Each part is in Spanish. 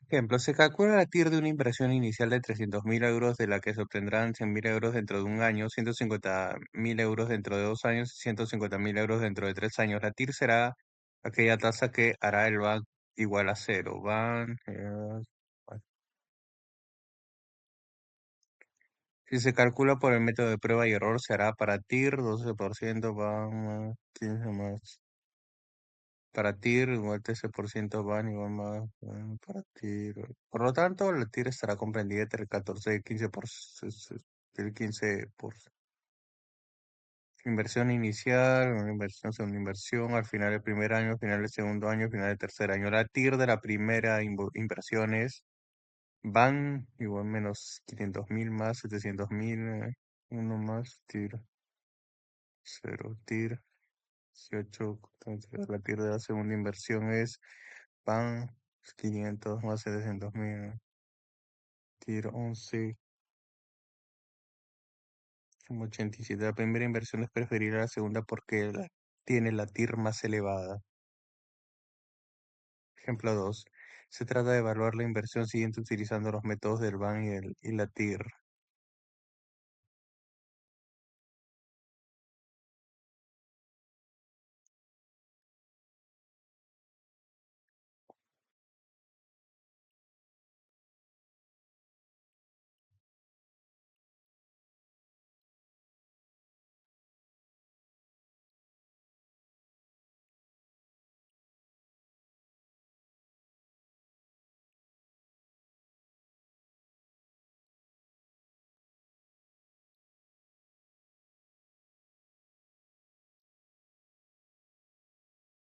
Ejemplo, se calcula la TIR de una inversión inicial de 300.000 euros, de la que se obtendrán 100.000 euros dentro de un año, 150.000 euros dentro de 2 años y 150.000 euros dentro de 3 años. La TIR será aquella tasa que hará el BAN igual a cero. Si se calcula por el método de prueba y error, se hará para TIR 12%, BAN más 15 más. Para TIR igual 13% van igual más para TIR. Por lo tanto, la TIR estará comprendida entre el 14 y el 15 por inversión inicial, una inversión, segunda inversión, al final del primer año, al final del segundo año, al final del tercer año. La TIR de la primera inversión es van igual menos 500.000 más 700.000, uno más TIR, cero TIR, 18. La TIR de la segunda inversión es van 500 más 700.000, TIR 11, como 87. La primera inversión es preferir a la segunda porque tiene la TIR más elevada. Ejemplo 2. Se trata de evaluar la inversión siguiente utilizando los métodos del BAN y la TIR.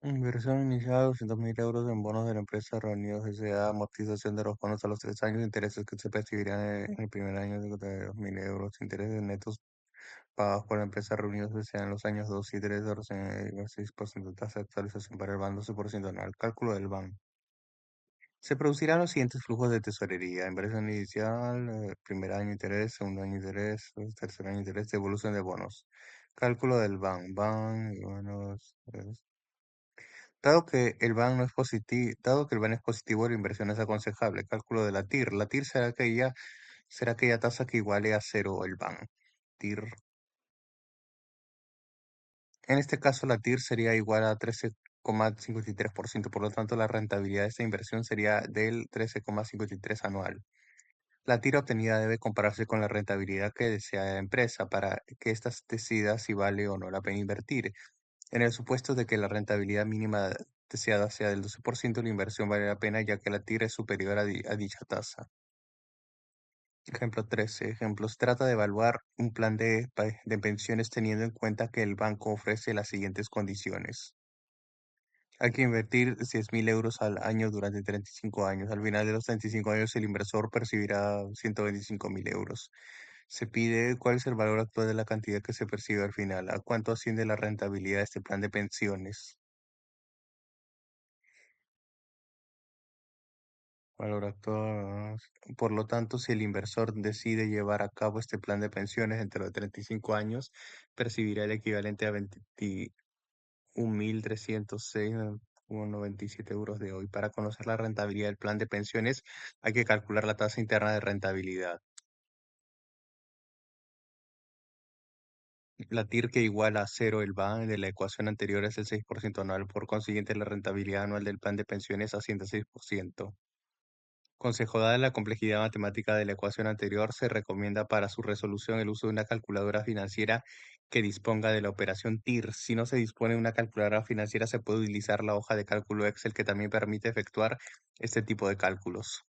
Inversión inicial, 200.000 euros en bonos de la empresa Reunidos S.A. Amortización de los bonos a los 3 años. Intereses que se percibirán en el primer año de 2.000 euros. Intereses netos pagados por la empresa Reunidos S.A. en los años 2 y 3 de orden el 6% tasa de actualización para el BAN, 12% anual. Cálculo del BAN. Se producirán los siguientes flujos de tesorería: inversión inicial, primer año interés, segundo año interés, tercer año interés, devolución de bonos. Cálculo del BAN. BAN y bonos. Dado que el BAN es positivo, la inversión es aconsejable. Cálculo de la TIR. La TIR será aquella tasa que iguale a cero el BAN. TIR. En este caso, la TIR sería igual a 13,53%. Por lo tanto, la rentabilidad de esta inversión sería del 13,53 anual. La tira obtenida debe compararse con la rentabilidad que desea la empresa para que ésta decida si vale o no la pena invertir. En el supuesto de que la rentabilidad mínima deseada sea del 12%, la inversión vale la pena ya que la tira es superior a dicha tasa. Ejemplo 13. Ejemplos. Trata de evaluar un plan de pensiones teniendo en cuenta que el banco ofrece las siguientes condiciones. Hay que invertir 10.000 euros al año durante 35 años. Al final de los 35 años, el inversor percibirá 125.000 euros. Se pide cuál es el valor actual de la cantidad que se percibe al final. ¿A cuánto asciende la rentabilidad de este plan de pensiones? Valor actual. Por lo tanto, si el inversor decide llevar a cabo este plan de pensiones dentro de 35 años, percibirá el equivalente a 21.306,97 euros de hoy. Para conocer la rentabilidad del plan de pensiones, hay que calcular la tasa interna de rentabilidad. La TIR que iguala a cero el BAN de la ecuación anterior es el 6% anual. Por consiguiente, la rentabilidad anual del plan de pensiones asciende a 6%. Consejo: dada la complejidad matemática de la ecuación anterior, se recomienda para su resolución el uso de una calculadora financiera que disponga de la operación TIR. Si no se dispone de una calculadora financiera, se puede utilizar la hoja de cálculo Excel, que también permite efectuar este tipo de cálculos.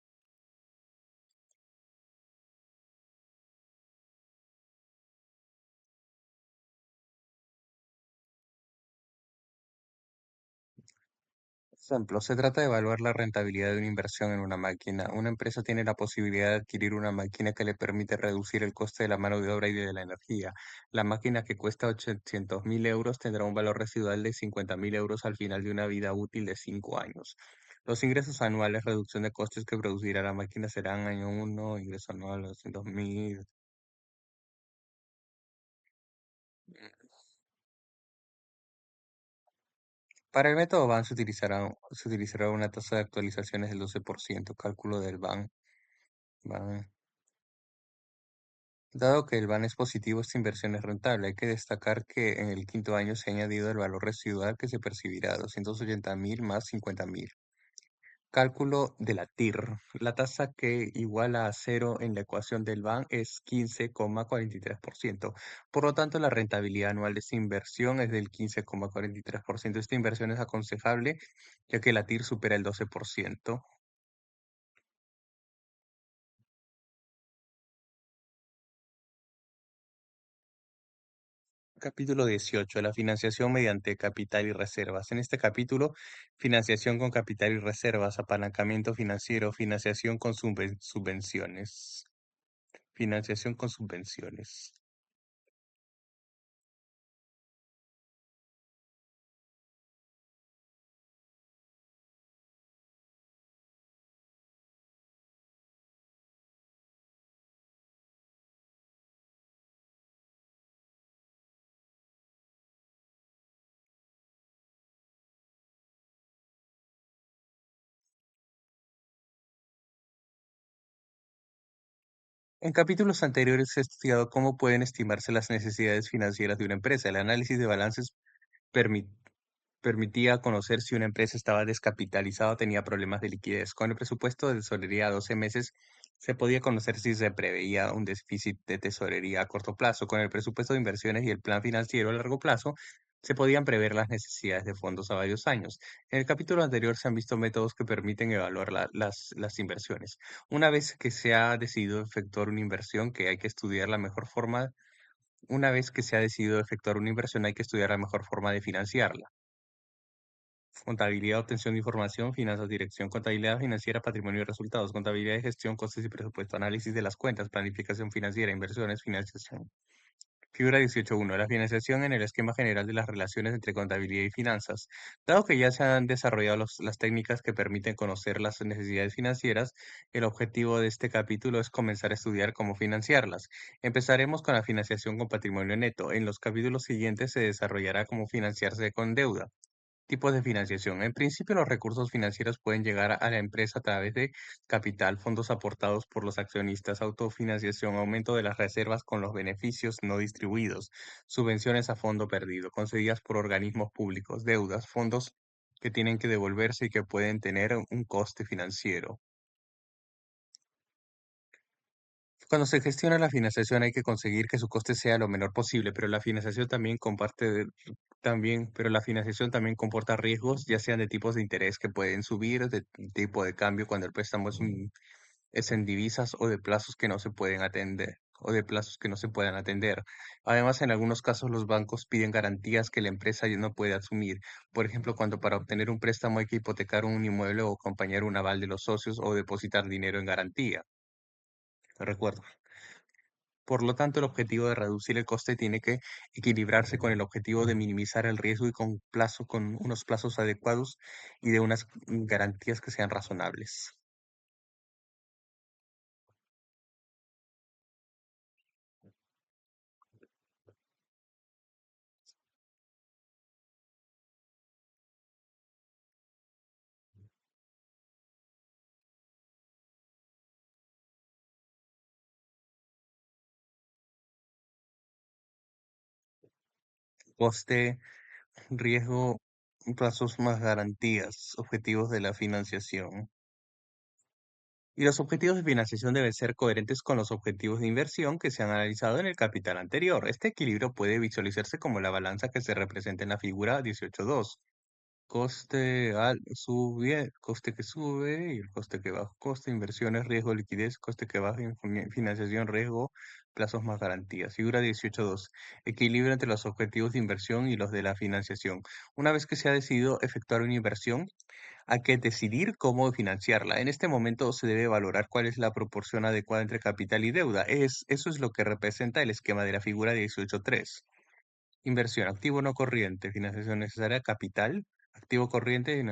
Ejemplo, se trata de evaluar la rentabilidad de una inversión en una máquina. Una empresa tiene la posibilidad de adquirir una máquina que le permite reducir el coste de la mano de obra y de la energía. La máquina, que cuesta 800.000 euros, tendrá un valor residual de 50.000 euros al final de una vida útil de 5 años. Los ingresos anuales, reducción de costes que producirá la máquina serán: año 1, ingreso anual 200.000. Para el método BAN se utilizará una tasa de actualizaciones del 12%, cálculo del BAN. Dado que el BAN es positivo, esta inversión es rentable. Hay que destacar que en el quinto año se ha añadido el valor residual que se percibirá, 280.000 más 50.000. Cálculo de la TIR. La tasa que iguala a cero en la ecuación del BAN es 15,43%. Por lo tanto, la rentabilidad anual de esta inversión es del 15,43%. Esta inversión es aconsejable ya que la TIR supera el 12%. Capítulo 18. La financiación mediante capital y reservas. En este capítulo, financiación con capital y reservas, apalancamiento financiero, financiación con subvenciones. Financiación con subvenciones. En capítulos anteriores se ha estudiado cómo pueden estimarse las necesidades financieras de una empresa. El análisis de balances permi- permitía conocer si una empresa estaba descapitalizada o tenía problemas de liquidez. Con el presupuesto de tesorería a 12 meses, se podía conocer si se preveía un déficit de tesorería a corto plazo. Con el presupuesto de inversiones y el plan financiero a largo plazo, se podían prever las necesidades de fondos a varios años. En el capítulo anterior se han visto métodos que permiten evaluar las inversiones. Una vez que se ha decidido efectuar una inversión, que hay que estudiar la mejor forma, una vez que se ha decidido efectuar una inversión, hay que estudiar la mejor forma de financiarla. Contabilidad, obtención de información, finanzas, dirección, contabilidad financiera, patrimonio y resultados, contabilidad de gestión, costes y presupuesto, análisis de las cuentas, planificación financiera, inversiones, financiación. Figura 18.1. La financiación en el esquema general de las relaciones entre contabilidad y finanzas. Dado que ya se han desarrollado las técnicas que permiten conocer las necesidades financieras, el objetivo de este capítulo es comenzar a estudiar cómo financiarlas. Empezaremos con la financiación con patrimonio neto. En los capítulos siguientes se desarrollará cómo financiarse con deuda. Tipos de financiación. En principio, los recursos financieros pueden llegar a la empresa a través de capital, fondos aportados por los accionistas, autofinanciación, aumento de las reservas con los beneficios no distribuidos, subvenciones a fondo perdido, concedidas por organismos públicos, deudas, fondos que tienen que devolverse y que pueden tener un coste financiero. Cuando se gestiona la financiación hay que conseguir que su coste sea lo menor posible, pero la financiación pero la financiación también comporta riesgos, ya sean de tipos de interés que pueden subir, de tipo de cambio cuando el préstamo es en divisas o de plazos que no se pueden atender o de plazos que no se puedan atender. Además, en algunos casos los bancos piden garantías que la empresa ya no puede asumir. Por ejemplo, cuando para obtener un préstamo hay que hipotecar un inmueble o acompañar un aval de los socios o depositar dinero en garantía. Recuerdo. Por lo tanto, el objetivo de reducir el coste tiene que equilibrarse con el objetivo de minimizar el riesgo y con unos plazos adecuados y de unas garantías que sean razonables. Coste, riesgo, plazos más garantías, objetivos de la financiación. Y los objetivos de financiación deben ser coherentes con los objetivos de inversión que se han analizado en el capital anterior. Este equilibrio puede visualizarse como la balanza que se representa en la figura 18.2. Coste que sube y el coste que baja. Coste, inversiones, riesgo, liquidez, coste que baja, financiación, riesgo, plazos más garantías. Figura 18.2. Equilibrio entre los objetivos de inversión y los de la financiación. Una vez que se ha decidido efectuar una inversión, hay que decidir cómo financiarla. En este momento se debe valorar cuál es la proporción adecuada entre capital y deuda. Eso es lo que representa el esquema de la figura 18.3. Inversión, activo no corriente, financiación necesaria, capital, activo corriente y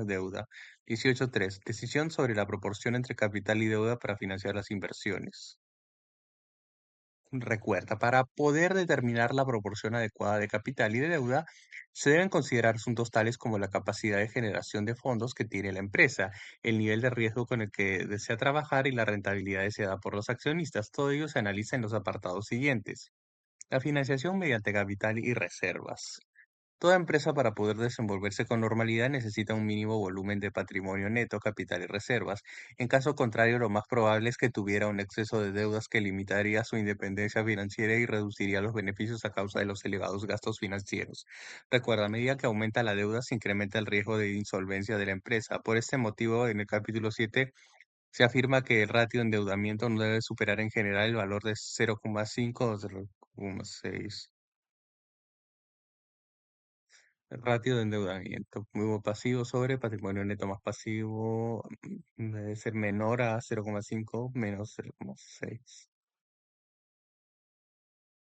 deuda. 18.3. Decisión sobre la proporción entre capital y deuda para financiar las inversiones. Recuerda, para poder determinar la proporción adecuada de capital y de deuda, se deben considerar asuntos tales como la capacidad de generación de fondos que tiene la empresa, el nivel de riesgo con el que desea trabajar y la rentabilidad deseada por los accionistas. Todo ello se analiza en los apartados siguientes. La financiación mediante capital y reservas. Toda empresa para poder desenvolverse con normalidad necesita un mínimo volumen de patrimonio neto, capital y reservas. En caso contrario, lo más probable es que tuviera un exceso de deudas que limitaría su independencia financiera y reduciría los beneficios a causa de los elevados gastos financieros. Recuerda, a medida que aumenta la deuda, se incrementa el riesgo de insolvencia de la empresa. Por este motivo, en el capítulo 7 se afirma que el ratio de endeudamiento no debe superar en general el valor de 0,5 o 0,6. Ratio de endeudamiento. Muy pasivo sobre patrimonio neto más pasivo debe ser menor a 0,5 menos 0,6.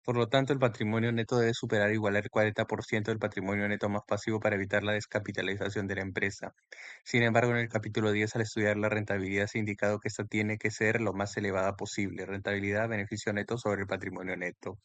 Por lo tanto, el patrimonio neto debe superar o igualar el 40% del patrimonio neto más pasivo para evitar la descapitalización de la empresa. Sin embargo, en el capítulo 10, al estudiar la rentabilidad, se ha indicado que esta tiene que ser lo más elevada posible. Rentabilidad, beneficio neto sobre el patrimonio neto.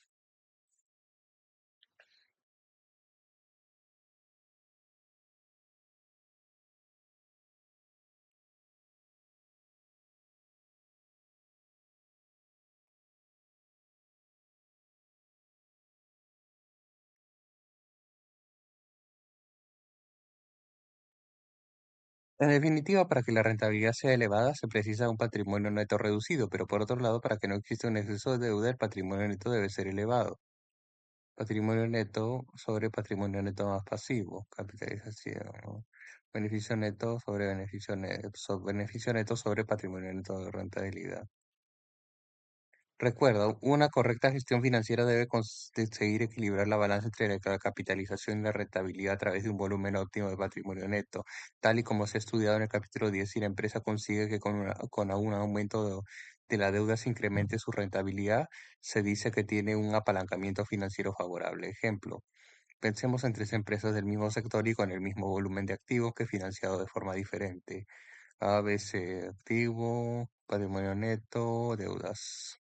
En definitiva, para que la rentabilidad sea elevada, se precisa un patrimonio neto reducido, pero por otro lado, para que no exista un exceso de deuda, el patrimonio neto debe ser elevado. Patrimonio neto sobre patrimonio neto más pasivo, capitalización, ¿no? Beneficio neto sobre beneficio neto sobre patrimonio neto de rentabilidad. Recuerda, una correcta gestión financiera debe conseguir equilibrar la balanza entre la capitalización y la rentabilidad a través de un volumen óptimo de patrimonio neto, tal y como se ha estudiado en el capítulo 10. Si la empresa consigue que con un aumento de la deuda se incremente su rentabilidad, se dice que tiene un apalancamiento financiero favorable. Ejemplo, pensemos en tres empresas del mismo sector y con el mismo volumen de activos que financiado de forma diferente. ABC, activo, patrimonio neto, deudas.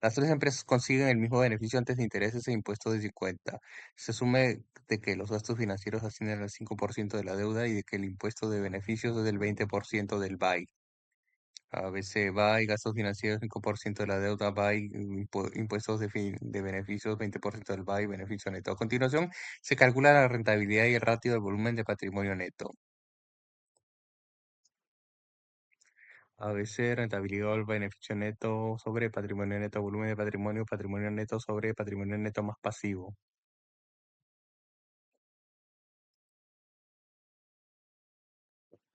Las tres empresas consiguen el mismo beneficio antes de intereses e impuestos de 50. Se asume de que los gastos financieros ascienden al 5% de la deuda y de que el impuesto de beneficios es del 20% del BAI. A veces BAI, gastos financieros 5% de la deuda, BAI, impuestos de beneficios 20% del BAI, beneficio neto. A continuación, se calcula la rentabilidad y el ratio del volumen de patrimonio neto. ABC, rentabilidad o el beneficio neto sobre patrimonio neto, volumen de patrimonio, patrimonio neto sobre patrimonio neto más pasivo.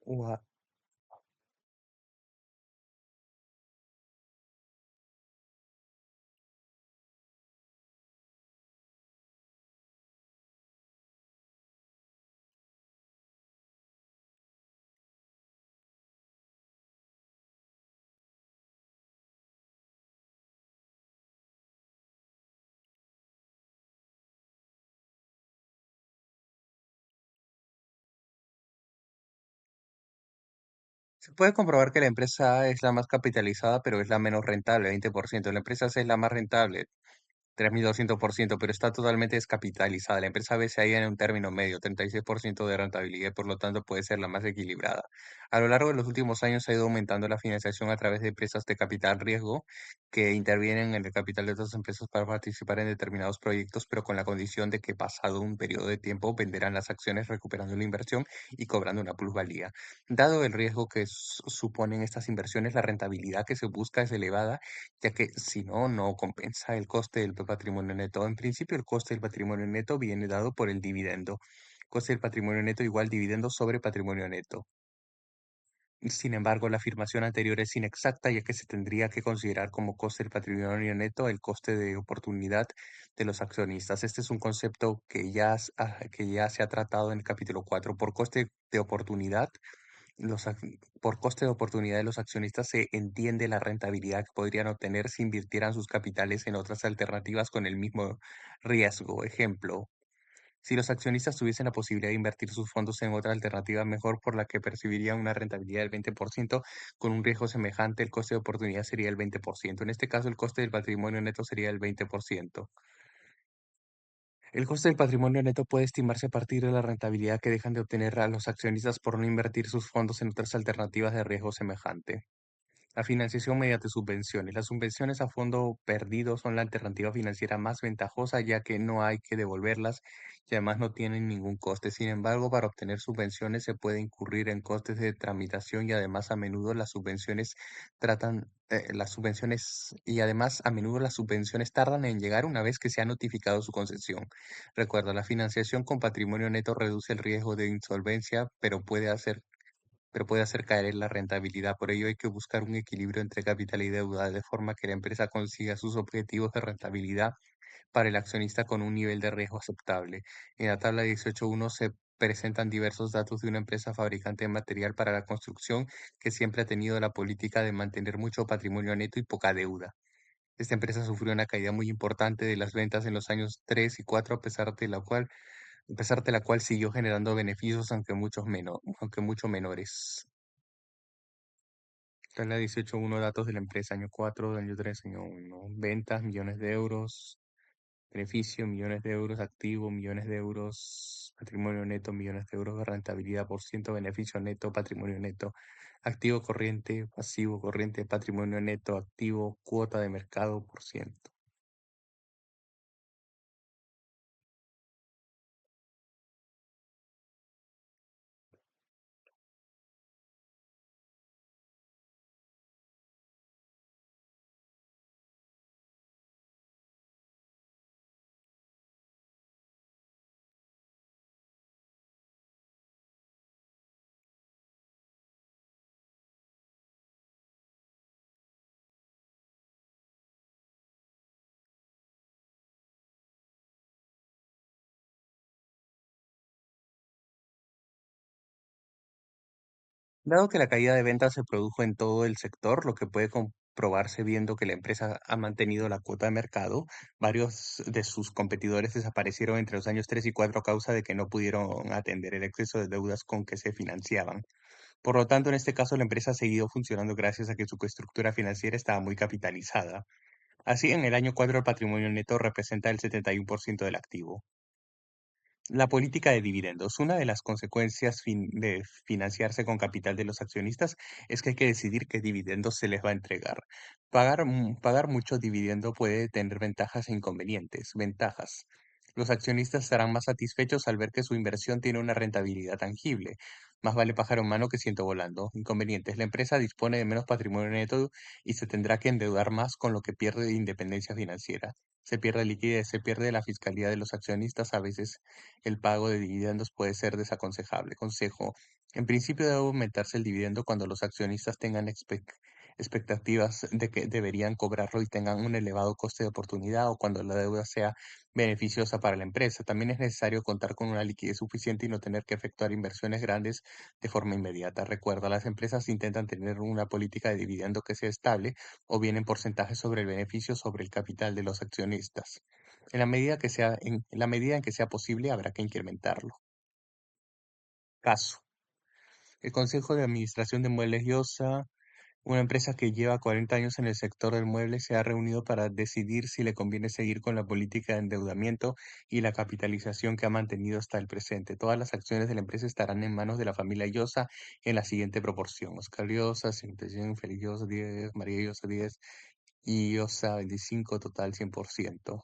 Ua- Se puede comprobar que la empresa A es la más capitalizada, pero es la menos rentable, 20%. La empresa C es la más rentable, 3.200%, pero está totalmente descapitalizada. La empresa B se halla en un término medio, 36% de rentabilidad, y por lo tanto puede ser la más equilibrada. A lo largo de los últimos años ha ido aumentando la financiación a través de empresas de capital riesgo que intervienen en el capital de otras empresas para participar en determinados proyectos, pero con la condición de que pasado un periodo de tiempo venderán las acciones recuperando la inversión y cobrando una plusvalía. Dado el riesgo que suponen estas inversiones, la rentabilidad que se busca es elevada ya que si no, no compensa el coste del patrimonio neto. En principio, el coste del patrimonio neto viene dado por el dividendo. Coste del patrimonio neto igual dividendo sobre patrimonio neto. Sin embargo, la afirmación anterior es inexacta, ya que se tendría que considerar como coste del patrimonio neto el coste de oportunidad de los accionistas. Este es un concepto que ya se ha tratado en el capítulo 4. Por coste de oportunidad, por coste de oportunidad de los accionistas se entiende la rentabilidad que podrían obtener si invirtieran sus capitales en otras alternativas con el mismo riesgo. Ejemplo, Si los accionistas tuviesen la posibilidad de invertir sus fondos en otra alternativa mejor por la que percibirían una rentabilidad del 20%, con un riesgo semejante, el coste de oportunidad sería el 20%. En este caso, el coste del patrimonio neto sería el 20%. El coste del patrimonio neto puede estimarse a partir de la rentabilidad que dejan de obtener a los accionistas por no invertir sus fondos en otras alternativas de riesgo semejante. La financiación mediante subvenciones. Las subvenciones a fondo perdido son la alternativa financiera más ventajosa ya que no hay que devolverlas y además no tienen ningún coste. Sin embargo, para obtener subvenciones se puede incurrir en costes de tramitación y además a menudo las subvenciones tardan en llegar una vez que se ha notificado su concesión. Recuerda, la financiación con patrimonio neto reduce el riesgo de insolvencia, pero puede hacer caer en la rentabilidad. Por ello hay que buscar un equilibrio entre capital y deuda, de forma que la empresa consiga sus objetivos de rentabilidad para el accionista con un nivel de riesgo aceptable. En la tabla 18.1 se presentan diversos datos de una empresa fabricante de material para la construcción que siempre ha tenido la política de mantener mucho patrimonio neto y poca deuda. Esta empresa sufrió una caída muy importante de las ventas en los años 3 y 4, a pesar de la cual siguió generando beneficios, aunque mucho menores. Tabla 18.1, datos de la empresa, año 4, año 3, año 1. Ventas, millones de euros. Beneficio, millones de euros. Activo, millones de euros. Patrimonio neto, millones de euros. Rentabilidad por ciento. Beneficio neto, patrimonio neto. Activo corriente, pasivo corriente, patrimonio neto, activo, cuota de mercado por ciento. Dado que la caída de ventas se produjo en todo el sector, lo que puede comprobarse viendo que la empresa ha mantenido la cuota de mercado, varios de sus competidores desaparecieron entre los años 3 y 4 a causa de que no pudieron atender el exceso de deudas con que se financiaban. Por lo tanto, en este caso, la empresa ha seguido funcionando gracias a que su estructura financiera estaba muy capitalizada. Así, en el año 4 el patrimonio neto representa el 71% del activo. La política de dividendos. Una de las consecuencias de financiarse con capital de los accionistas es que hay que decidir qué dividendos se les va a entregar. Pagar mucho dividendo puede tener ventajas e inconvenientes. Ventajas. Los accionistas estarán más satisfechos al ver que su inversión tiene una rentabilidad tangible. Más vale pájaro en mano que ciento volando. Inconvenientes. La empresa dispone de menos patrimonio neto y se tendrá que endeudar más, con lo que pierde de independencia financiera. Se pierde liquidez, se pierde la fiscalidad de los accionistas. A veces el pago de dividendos puede ser desaconsejable. Consejo: en principio debe aumentarse el dividendo cuando los accionistas tengan expectativas de que deberían cobrarlo y tengan un elevado coste de oportunidad, o cuando la deuda sea beneficiosa para la empresa. También es necesario contar con una liquidez suficiente y no tener que efectuar inversiones grandes de forma inmediata. Recuerda, las empresas intentan tener una política de dividendo que sea estable o bien en porcentaje sobre el beneficio sobre el capital de los accionistas. En la medida en que sea posible, habrá que incrementarlo. Caso: el Consejo de Administración de Muebles Llosa, una empresa que lleva 40 años en el sector del mueble, se ha reunido para decidir si le conviene seguir con la política de endeudamiento y la capitalización que ha mantenido hasta el presente. Todas las acciones de la empresa estarán en manos de la familia Llosa en la siguiente proporción: Oscar Llosa, 100%, Félix Llosa, 10, María Llosa, 10 y Llosa, 25, total 100%.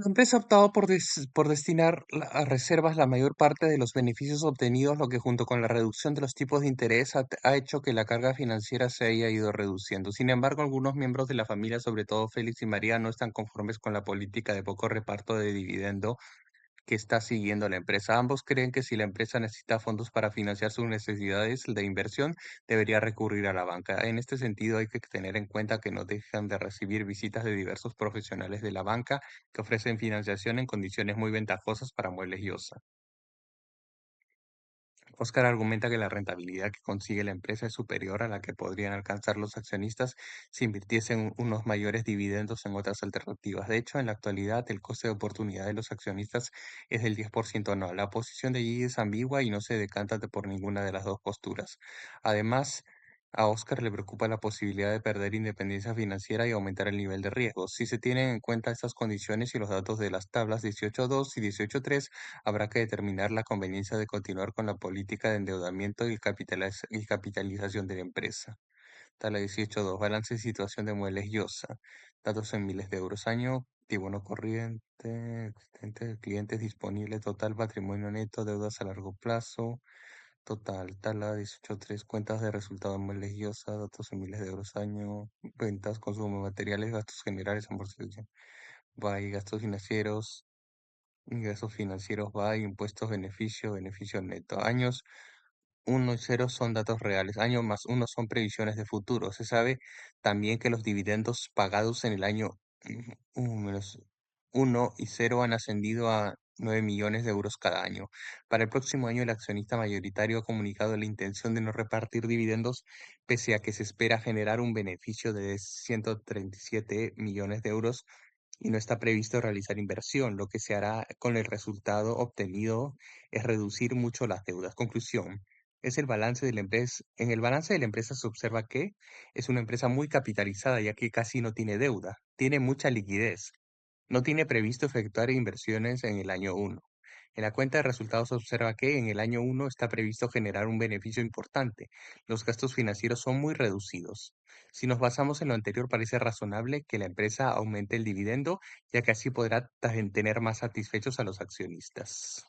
La empresa ha optado por destinar a reservas la mayor parte de los beneficios obtenidos, lo que junto con la reducción de los tipos de interés ha hecho que la carga financiera se haya ido reduciendo. Sin embargo, algunos miembros de la familia, sobre todo Félix y María, no están conformes con la política de poco reparto de dividendo que está siguiendo la empresa. Ambos creen que si la empresa necesita fondos para financiar sus necesidades de inversión, debería recurrir a la banca. En este sentido, hay que tener en cuenta que no dejan de recibir visitas de diversos profesionales de la banca que ofrecen financiación en condiciones muy ventajosas para Muebles y Osa. Oscar argumenta que la rentabilidad que consigue la empresa es superior a la que podrían alcanzar los accionistas si invirtiesen unos mayores dividendos en otras alternativas. De hecho, en la actualidad, el coste de oportunidad de los accionistas es del 10% anual. La posición de allí es ambigua y no se decanta por ninguna de las dos posturas. Además, a Oscar le preocupa la posibilidad de perder independencia financiera y aumentar el nivel de riesgo. Si se tienen en cuenta estas condiciones y los datos de las tablas 18.2 y 18.3, habrá que determinar la conveniencia de continuar con la política de endeudamiento y capitalización de la empresa. Tabla 18.2. Balance de situación de Muebles Llosa. Datos en miles de euros año. Activo no corriente. Existente. Clientes disponibles. Total patrimonio neto. Deudas a largo plazo. Total. Tabla 18.3. Cuentas de resultado de Muebles Llosa. Datos en miles de euros año. Ventas, consumo de materiales, gastos generales, amortización. By gastos financieros. Ingresos financieros va, impuestos, beneficio, beneficio neto. Años uno y 0 son datos reales. Año más uno son previsiones de futuro. Se sabe también que los dividendos pagados en el año menos 1 y 0 han ascendido a 9 millones de euros cada año. Para el próximo año, el accionista mayoritario ha comunicado la intención de no repartir dividendos, pese a que se espera generar un beneficio de 137 millones de euros y no está previsto realizar inversión. Lo que se hará con el resultado obtenido es reducir mucho las deudas. Conclusión. Es el balance de la empresa. En el balance de la empresa se observa que es una empresa muy capitalizada, ya que casi no tiene deuda, tiene mucha liquidez. No tiene previsto efectuar inversiones en el año uno. En la cuenta de resultados se observa que en el año uno está previsto generar un beneficio importante. Los gastos financieros son muy reducidos. Si nos basamos en lo anterior, parece razonable que la empresa aumente el dividendo, ya que así podrá tener más satisfechos a los accionistas.